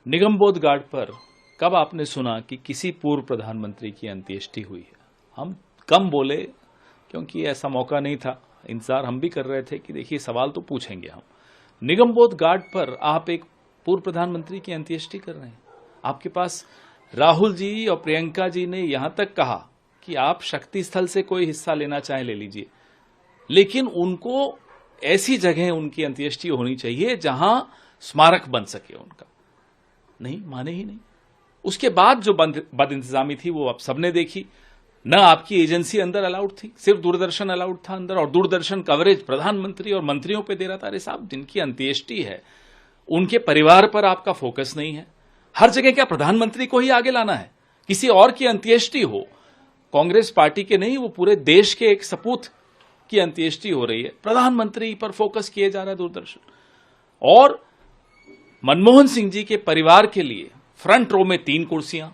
निगमबोध घाट पर कब आपने सुना कि किसी पूर्व प्रधानमंत्री की अंत्येष्टि हुई है? हम कम बोले क्योंकि ऐसा मौका नहीं था। इंतजार हम भी कर रहे थे कि देखिए सवाल तो पूछेंगे हम। निगमबोध घाट पर आप एक पूर्व प्रधानमंत्री की अंत्येष्टि कर रहे हैं। आपके पास राहुल जी और प्रियंका जी ने यहां तक कहा कि आप शक्ति स्थल से कोई हिस्सा लेना चाहें ले लीजिए, लेकिन उनको ऐसी जगह उनकी अंत्येष्टि होनी चाहिए जहां स्मारक बन सके उनका। नहीं माने ही नहीं। उसके बाद जो बदइंतजामी थी वो आप सबने देखी। न आपकी एजेंसी अंदर अलाउड थी, सिर्फ दूरदर्शन अलाउड था अंदर, और दूरदर्शन कवरेज प्रधानमंत्री और मंत्रियों पे दे रहा था। अरे साहब, जिनकी अंत्येष्टि है उनके परिवार पर आपका फोकस नहीं है। हर जगह क्या प्रधानमंत्री को ही आगे लाना है? किसी और की अंत्येष्टि हो, कांग्रेस पार्टी के नहीं, वो पूरे देश के एक सपूत की अंत्येष्टि हो रही है, प्रधानमंत्री पर फोकस किए जा रहा है दूरदर्शन। और मनमोहन सिंह जी के परिवार के लिए फ्रंट रो में 3 कुर्सियां,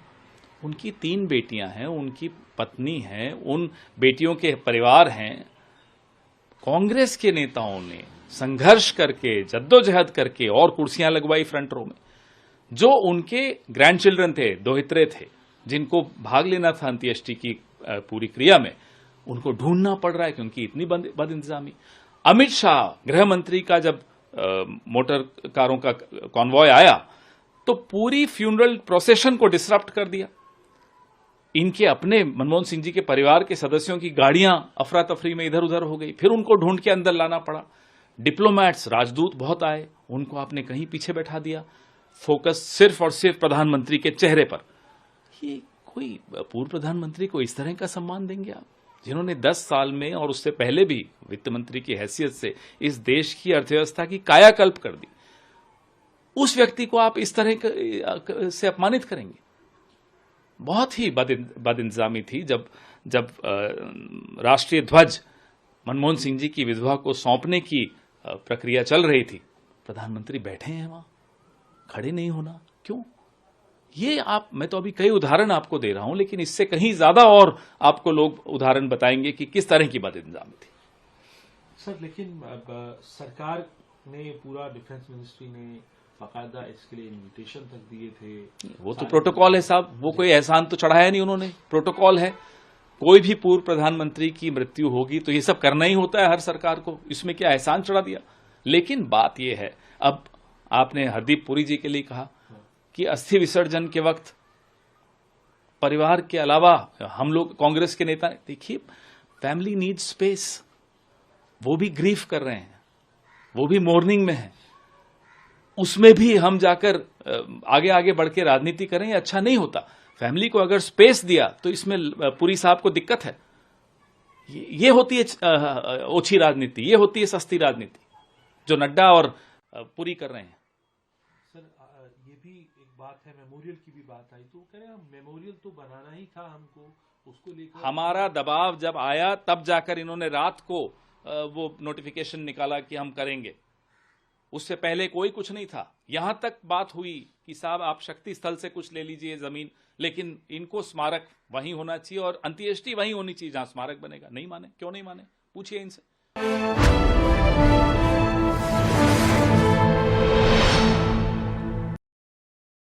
उनकी 3 बेटियां हैं, उनकी पत्नी है, उन बेटियों के परिवार हैं। कांग्रेस के नेताओं ने संघर्ष करके, जद्दोजहद करके और कुर्सियां लगवाई फ्रंट रो में। जो उनके ग्रैंड चिल्ड्रन थे, दोहित्रे थे, जिनको भाग लेना था अंत्येष्टि की पूरी क्रिया में, उनको ढूंढना पड़ रहा है क्योंकि इतनी बदइंतजामी। अमित शाह गृह मंत्री का जब मोटर कारों का कॉन्वॉय आया तो पूरी फ्यूनरल प्रोसेशन को डिसरप्ट कर दिया। इनके अपने मनमोहन सिंह जी के परिवार के सदस्यों की गाड़ियां अफरा तफरी में इधर उधर हो गई, फिर उनको ढूंढ के अंदर लाना पड़ा। डिप्लोमैट्स, राजदूत बहुत आए, उनको आपने कहीं पीछे बैठा दिया। फोकस सिर्फ और सिर्फ प्रधानमंत्री के चेहरे पर। ये कोई पूर्व प्रधानमंत्री को इस तरह का सम्मान देंगे आप, जिन्होंने 10 साल में और उससे पहले भी वित्त मंत्री की हैसियत से इस देश की अर्थव्यवस्था की कायाकल्प कर दी? उस व्यक्ति को आप इस तरह से अपमानित करेंगे? बहुत ही बदइंतजामी थी। जब राष्ट्रीय ध्वज मनमोहन सिंह जी की विधवा को सौंपने की प्रक्रिया चल रही थी, प्रधानमंत्री बैठे हैं वहां, खड़े नहीं होना क्यों? ये मैं तो अभी कई उदाहरण आपको दे रहा हूं, लेकिन इससे कहीं ज्यादा और आपको लोग उदाहरण बताएंगे कि किस तरह की बदइंतजामी थी। सर, लेकिन सरकार ने, पूरा डिफेंस मिनिस्ट्री ने बाकायदा इसके लिए इन्विटेशन तक दिए थे। वो तो प्रोटोकॉल है साहब, वो कोई एहसान तो चढ़ाया नहीं उन्होंने, प्रोटोकॉल है। कोई भी पूर्व प्रधानमंत्री की मृत्यु होगी तो ये सब करना ही होता है हर सरकार को, इसमें क्या एहसान चढ़ा दिया? लेकिन बात यह है, अब आपने हरदीप पुरी जी के लिए कहा कि अस्थि विसर्जन के वक्त परिवार के अलावा हम लोग कांग्रेस के नेता, देखिए फैमिली नीड्स स्पेस, वो भी ग्रीफ कर रहे हैं, वो भी मोर्निंग में है, उसमें भी हम जाकर आगे आगे बढ़ के राजनीति करें, अच्छा नहीं होता। फैमिली को अगर स्पेस दिया तो इसमें पुरी साहब को दिक्कत है। ये होती है ओछी राजनीति, ये होती है सस्ती राजनीति जो नड्डा और पुरी कर रहे हैं। सर, ये भी एक बात है, मेमोरियल की भी बात आई, तो कह रहे हैं मेमोरियल तो बनाना ही था हमको, उसको लेकर हमारा दबाव जब आया तब जाकर इन्होंने रात को वो नोटिफिकेशन निकाला कि हम करेंगे। उससे पहले कोई कुछ नहीं था। यहां तक बात हुई कि साहब आप शक्ति स्थल से कुछ ले लीजिए जमीन, लेकिन इनको स्मारक वहीं होना चाहिए और अंत्येष्टि वहीं होनी चाहिए जहां स्मारक बनेगा। नहीं माने, क्यों नहीं माने? पूछिए इनसे।